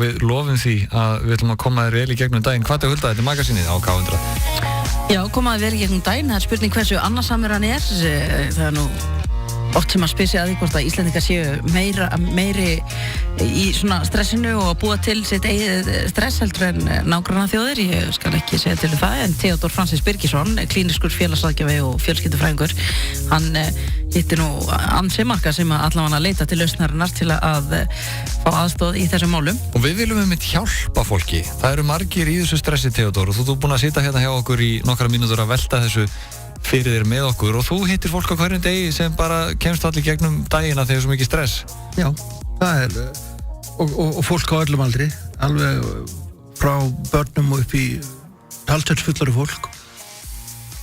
við lofum því að við ætlum að koma þér vel í gegnum daginn. Hvað er Hulda, þetta magasínið á K100? Já, koma þér vel í gegnum daginn, það spurning hversu annarsamur hann það nú oft sem að spyrja sig að því hvort að Íslendingar séu meiri í svona stressinu og að búa til sitt eigið stress heldur en nágrannaþjóðir. Ég skal ekki segja til það, en Theodór Francis Birgisson, klíniskur félagsráðgjafi og fjölskyldufræðingur, hann hitti nú ansi marga sem allavega leita til lausnarinnar til að fá aðstoð í þessum málum. Og við viljum einmitt hjálpa fólki. Það eru margir í þessu stressi, Theodór, og þú ert búin að sitja hérna hjá okkur í nokkra mínútur að velta þessu fyrir þér með okkur og þú hittir fólk á hverjum degi sem bara kemst allir gegnum dagina þegar svo mikið stress. Já, það og fólk á öllum aldri, alveg frá börnum og upp í talstöðsfullari fólk.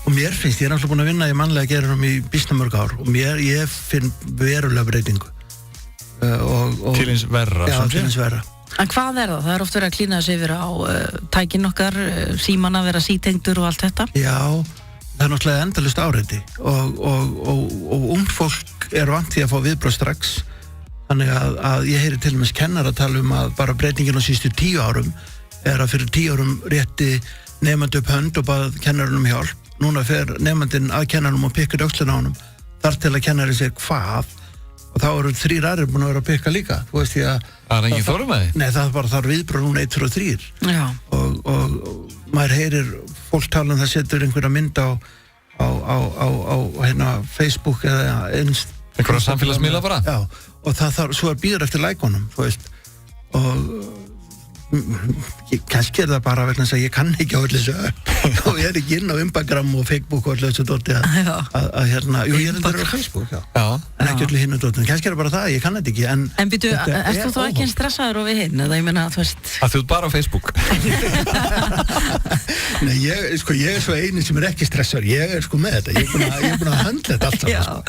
Og mér finnst, ég er alltaf búin að vinna í mannlega geiranum í býsna mörg ár og ég finn verulega breytingu. Til hins verra. Já, til hins verra. En hvað það? Það oft verið að klína sig yfir á tækin okkar, símana, vera sítengdur og allt þetta. Já, það er náttúrulega endalaust áreiti og ungt fólk er vant því að fá viðbrögð strax. Þannig að ég heyri til og með kennara að tala að bara breytingin á síðustu 10 árum að fyrir 10 árum rétti nemandi upp hönd og bað kennaranum hjálp. Núna fer nemandinn að kennaranum og pikkar öxlina á honum. Þar til að kennari segir hvað og þá eru 3 aðrir búin að vera að pikka líka. Þú veist því að það er ekki þorrum að því? Nei, það bara þarf viðbrögð núna 1, 2 og 3. Já. Og maður heyrir fólk tala það setur einhverja mynd á hérna Facebook eða einhverja samfélagsmiðla bara. Já, og það þarf, svo býður eftir lækonum, þú veist, og kannski það bara vegna þess að ég kann ekki á öllu þessu og ég er ekki inn á Instagram og Facebook og öllu þessu dóti að hérna, jú, ég er þetta á Facebook, já. En ekki öllu hinnu dóti, kannski bara það, ég kann þetta ekki, en býtu, erst þú þá ekki einn stressaður og við hinn, eða ég meina, þú veist að þú ert bara á Facebook? Nei, ég er svo eini sem er ekki stressaður, ég er sko með þetta, ég er búin að handla þetta allt saman, sko.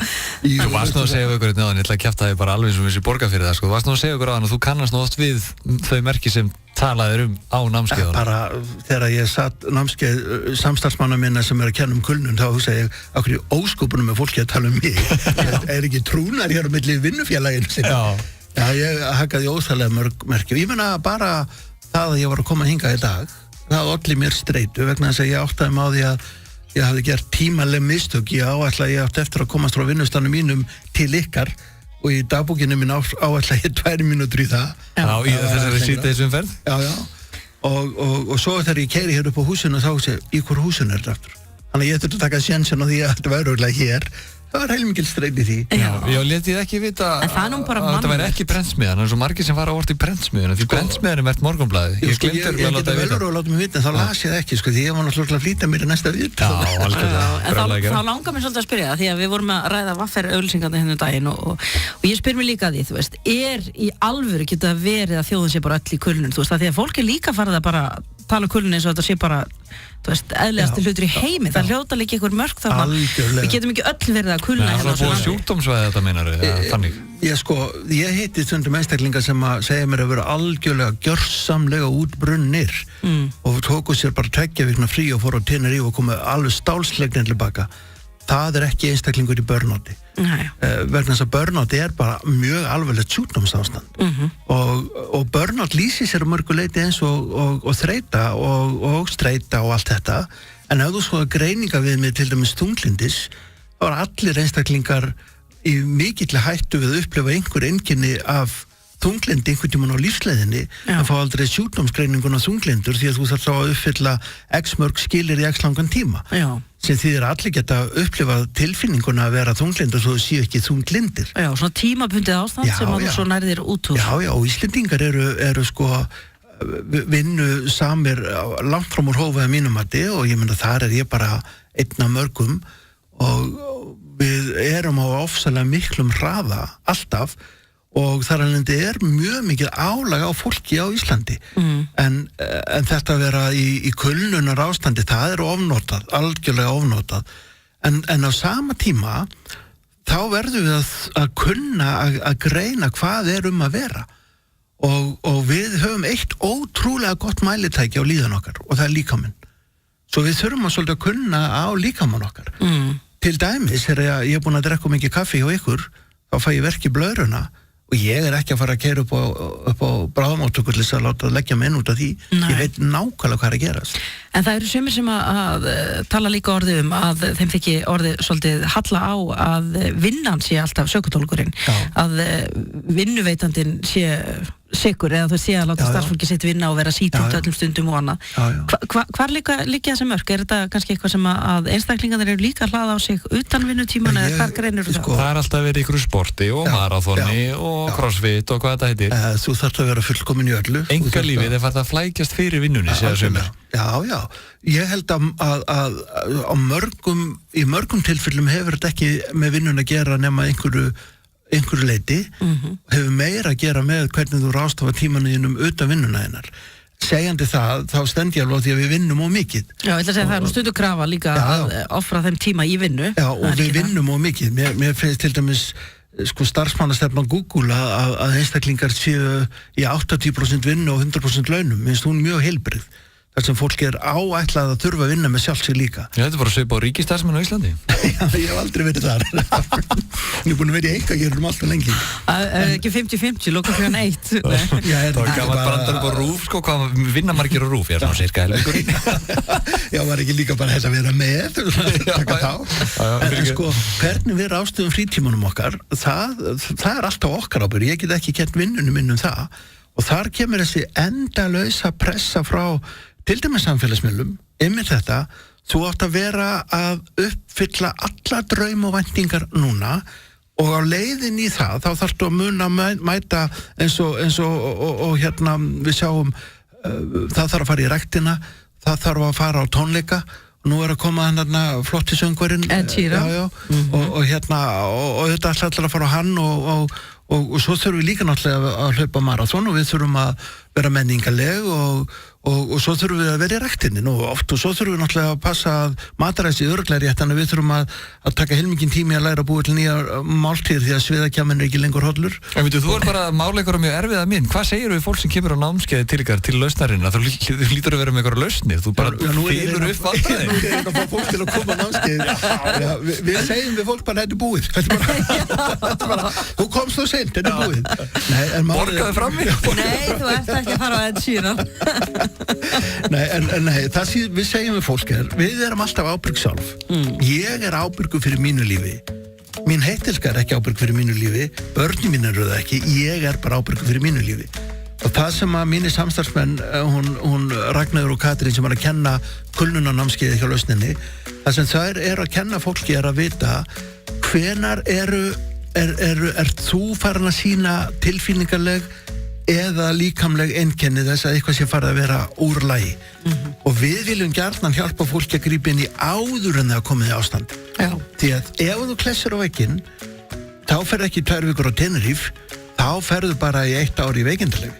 Þú varst nú að segja okkur hérna, ég ætla að kjafta þig bara alveg sem við borga fyrir það, sko. Þú varst nú að segja okkur að þú kannast nú oft við þau merki sem talaðir á námskeiðunum. Bara þegar ég satt námskeið samstarfsmanna minna sem er að kenna kulnun, þá hugsa ég okkur í ósköpunum með fólki að tala mig. Er ekki trúnar hér á milli vinnufélaginu sinni? Já, ég hakaði óþægilega mörg merki. Ég meina bara það að ég var að koma hingað í dag, það olli mér streitu vegna þess að ég áttaði mig á því að ég hafði gert tímaleg mistök. Ég átti eftir að komast frá vinnustanum mínum til ykkar og í dagbókinu minn áætla ég 2 mínútur í það. Já, í þessari síðdegisumferð. Já. Og svo þegar ég keyri hér upp á húsinu þá sé í hvor húsinu er þetta aftur. Þannig að ég þurfti að taka sénsinn á því að þetta væri örugglega hér. Það var heilmikil streit í því. Já, letið ekki vita að þetta væri ekki prentsmiðan. Það er svo margir sem fara óvart í prentsmiðuna. Því prentsmiðan er mert Morgunblaðið. Ég geta velur að láta mig vita en þá las ég það ekki, sko, því ég var náttúrulega að flýta mér í næsta viðtal. Já, alveg. Þá langar mér svolítið að spyrja því að við vorum að ræða vaffer-auglýsingarnar hérna daginn og ég spyr mér líka að því, þú veist, í alvöru geta verið að þjóðin sé bara öll í kulnun, þú veist, að því að fólk er líka farið að bara tala kulnun eins og þetta sé bara, þú veist, eðlilegasti hlutur í heimi. Það hljóta líka einhver mörk þarna. Við getum ekki öll verið að kulna. Það er búið sjúkdómsvæði þetta meinar þannig. Ég hitti stundum einstaklingar sem að segja mér að vera algjörlega gjörsamlega útbrunnir og tóku sér bara 2 vikna frí og fóru á Tenerife og komu alveg stálslegnir tilbaka. Það er ekki einstaklingur í börnóti. Vegna þess að börnóti er bara mjög alvarlegt sjúkdómsástand og börnót lýsir sér mörgu leiti eins og þreyta og streita og allt þetta, en ef þú svo greininga við mig til dæmis þunglindis, þá er allir einstaklingar í mikilli hættu við að upplifa einhver einkenni af þunglindi einhvern tímann á lífsleiðinni en fá aldrei sjúkdómsgreiningun á þunglindur því að þú þarf þá að uppfylla x mörg skilir í x langan tíma. Sem þýðir að allir geta upplifað tilfinninguna að vera þunglindur svo þú séu ekki þunglindir. Já, svona tímabundið ástand sem að þú svo nærðir út úr. Já, og Íslendingar eru sko vinnu samir langt fram úr hófaði mínum mati og ég meina þar er ég bara einn af mörgum og við erum á ofsalega miklum hraða alltaf og þar alveg mjög mikið álag á fólki á Íslandi en þetta að vera í kulnunar ástandi, það er ofnotað, algjörlega ofnotað en á sama tíma þá verðum við að kunna að greina hvað er að vera og við höfum eitt ótrúlega gott mælitæki á líðan okkar og það er líkaminn, svo við þurfum að svolítið að kunna á líkamann okkar til dæmis, þegar ég er búin að drekka mikið kaffi hjá ykkur, þá fæ ég verk í blöðruna og ég ekki að fara að keyra upp á bráðamóttöku til þess að láta leggja mig inn út af því. Ég veit nákvæmlega hvað að gerast. En það eru sumir sem að tala líka orðið að þeim þykki orðið svolítið halla á að vinnan sé alltaf sökutólkurinn, að vinnuveitandinn sé sigur eða þú sé að láta starfsfólki sitt vinna og vera sýt út öllum stundum og annað. Hvar liggja þessi mörk? Þetta kannski eitthvað sem að einstaklingarnir eru líka að hlaða á sig utan vinnutíman eða hvar greinir það? Það alltaf verið ykkur sporti og marathoni og crossfit og hvað þetta heitir. Þú þarft að vera fullkomin í öllu. Enga lífið er farið að flækjast fyrir vinnunni, segja sumir. Já. Ég held að á í mörgum tilfellum hefur þetta ekki með vinnun að gera nema einhverju leiti, hefur meira að gera með hvernig þú rástafa tímanuðinum utan vinnuna hennar. Segjandi það, þá stend ég alveg á því að við vinnum of mikið. Já, ég ætla að segja það er nú stundu krafa líka að offra þeim tíma í vinnu. Já, og við vinnum of mikið. Mér finnst til dæmis starfsmannastefnan Google að einstaklingar séu í 80% vinnu og 100% launum. Minnst hún mjög heilbrigð. þar sem fólk áætlað að þurfa að vinna með sjálf sig líka. Já, þetta er bara að svipa á ríkisstarfsmenn á Íslandi. Já, ég hef aldrei verið þar. Ég er búin að vera í einkageirnum alltaf lengi. Ekki 50-50, loka fyrir hann 1. Það var gaman brandar á RÚV, sko, hvað vinna margir á RÚV, ég er svona cirka helmingur. Já, var ekki líka bara að vera með, taka þá. En sko, hvernig við ráðstöfum frítímanum okkar, það er alltaf okkar ábyrgð. Ég get ekki kennt vinnunum minn það. Og þar kemur þessi endalausa pressa frá til dæmis samfélagsmiðlum, einmitt þetta, þú átt að vera að uppfylla alla draum og væntingar núna og á leiðin í það, þá þarftu að muna mæta eins og hérna við sjáum, það þarf að fara í ræktina, það þarf að fara á tónleika, og nú er að koma hérna flotti söngvarinn, og hérna, og þetta ætla að fara á hann og svo þurfum við líka náttúrulega að hlaupa marathon og við þurfum að vera menningaleg og svo þurfum við að vera í ræktinni og oft og svo þurfum við náttúrulega að passa að mataræsi örglega rétt, þannig að við þurfum að taka heilmikinn tími að læra að búa til nýjar máltíðir því að sviðakjamin er ekki lengur hollur. En veitu, þú er bara máleikur mjög erfiða minn. Hvað segir við fólk sem kemur á námskeiði til ykkar til lausnarina? Þú lítur að vera með eitthvað lausnir. Þú bara fylur upp vandræði. Nú er að fá fólk til að koma á námskeiði. Við segjum við fólk bara, þetta er búið. Þú komst svo seint, þetta er búið. Borgaðu fram mig. Nei, þú ert ekki að fara á Ed Sheeran. Nei, það við segjum við fólk við erum alltaf ábyrg sjálf. Ég er ábyrgur fyrir mínu lífi. Mín heitilska er ekki ábyrg fyrir mínu lífi, börnin mín eru það ekki, ég er bara ábyrgur fyrir mínu lífi. Og það sem að mínir samstarfsmenn, hún Ragnheiður og Katrín sem er að kenna kulnunarnámskeiði hjá lausninni, það sem þær að kenna fólki er að vita hvenar þú farin að sýna tilfinningarleg eða líkamleg einkenni þess að eitthvað sé farið að vera úr lagi. Og við viljum gjarnan hjálpa fólki að grípa inn í áður en það komið í ástand. Já. Því að ef þú klessir á vegginn, þá ferð ekki 2 vikur á Tenerife, þá ferðu bara í 1 ár í veikindaleyfi.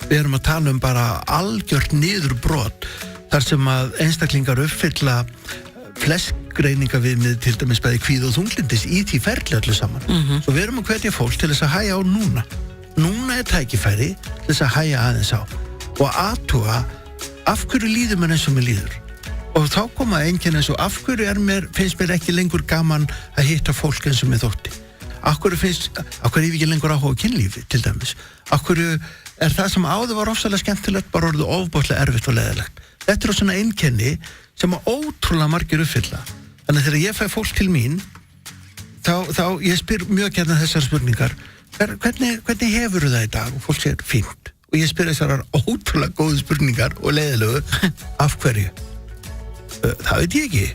Við erum að tala um bara algjört niðurbrot, þar sem að einstaklingar uppfylla flest greiningaviðmið til dæmis bæði kvíða og þunglindis í því ferli öllu saman. Svo við erum að hvetja fólk til þess að hægja á núna. Núna er tækifæri til þess að hægja aðeins á og athuga af hverju líður mér eins og mér líður. Og þá koma einkenni eins og af hverju finnst mér ekki lengur gaman að hitta fólk eins og mér þótti. Af hverju hef ég ekki lengur áhuga á kynlífi til dæmis. Af hverju er það sem áður var ofsalega skemmtilegt bara orðið ofboðslega erfitt og leiðilegt. Þetta er svona einkenni sem að ótrúlega margir uppfylla. Þannig að þegar ég fæ fólk til mín þá ég spyr mjög gjarnan þessar spurningar. Hvernig hefur það í dag? Og fólk segir fínt. Og ég spyr þessar ótrúlega góðu spurningar og leiðilegu af hverju? Það veit ég ekki.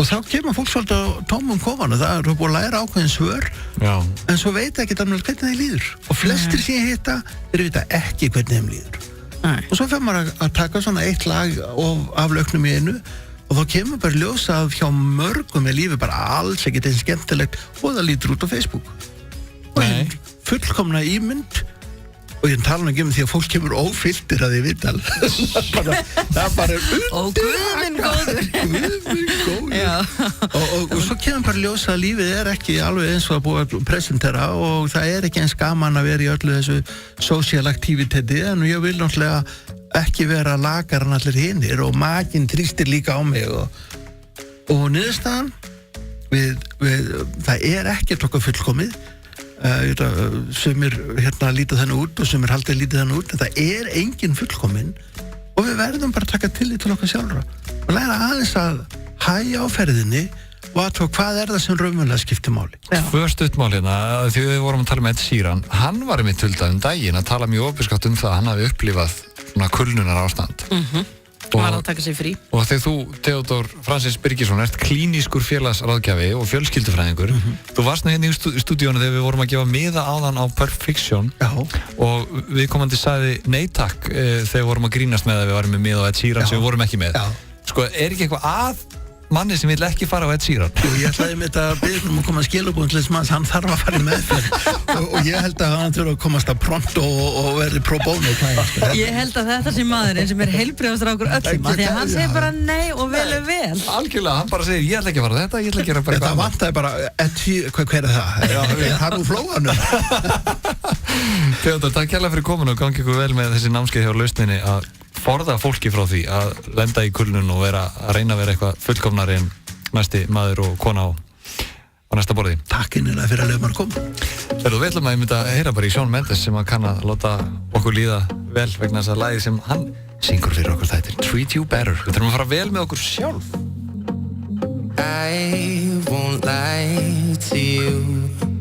Og þá kemur fólk svolítið á tómum kofan og það er búin að læra ákveðin svör. Já. En svo veit ekki hvernig þeim líður. Og flestir sem ég hitta, þeir vita ekki hvernig þeim líður. Nei. Og svo fer maður að taka svona 1 lag af lauknum í einu og þá kemur bara ljósa að hjá mörgum er lífið bara alls ekkert eins skemmtilegt og það lítur út á Facebook. Og fullkomna ímynd og ég tala ekki því að fólk kemur ófylltir að því viðtal. Það bara Guðminn góður. Og svo kemur bara ljósa að lífið er ekki alveg eins og að búa að presentera og það er ekki eins gaman að vera í öllu þessu social activity en ég vil náttúrulega ekki vera lagar en allir hinir og maginn þrýstir líka á mig og niðurstaðan það er ekkert okkar fullkomið sumir lítið þannig út og sumir haldið lítið þannig út, en það engin fullkominn og við verðum bara að taka tillit til okkar sjálfra og læra aðeins að hægja á ferðinni og að hvað það sem raunverulega skiptir máli. Tvö stuttmál hérna, því við vorum að tala með Ed Sheeran, hann var einmitt daginn að tala mjög opinskátt það að hann hafi upplifað svona kulnunar ástand. Og var að taka sig frí. Og þegar þú, Theodór Francis Birgisson, ert klínískur félagsráðgjafi og fjölskyldufræðingur, þú varst hérna í stúdíónu þegar við vorum að gefa miða áðan á Pulp Fiction og viðkomandi sagði nei takk þegar við vorum að grínast með að við varum með miða á Ed Sheeran sem við vorum ekki með. Sko, ekki eitthvað að manni sem vil ekki fara á Ed Sheeran? Jú, ég ætlaði með þetta byrjum að koma að skilabúin til þess manns, hann þarf að fara í meðferð og ég held að hann þurfa að komast að prompt og verði pro bono. Ég held að þetta sé maðurinn sem heilbrigðastur á okkur öllum, því að hann segir bara nei og vel. Algjörlega, hann bara segir ég ætla ekki að fara þetta, ég ætla að gera bara þetta vantaði bara, hver það? Hann úr flóanum. Theodór, takk kærlega fyrir komin og gangi ykkur vel með þessi námskeið hjá Lausninni að forða fólki frá því að lenda í kulnun og að reyna að vera eitthvað fullkomnari en næsti maður og kona á næsta borði. Takk innilega fyrir að leiða maður koma. Þegar þú veitlum að ég myndi að heyra bara í Shawn Mendes sem að kann að láta okkur líða vel vegna þess að lagið sem hann syngur fyrir okkur þetta Treat You Better. Við þurfum að fara vel með okkur sjálf. I won't lie to you.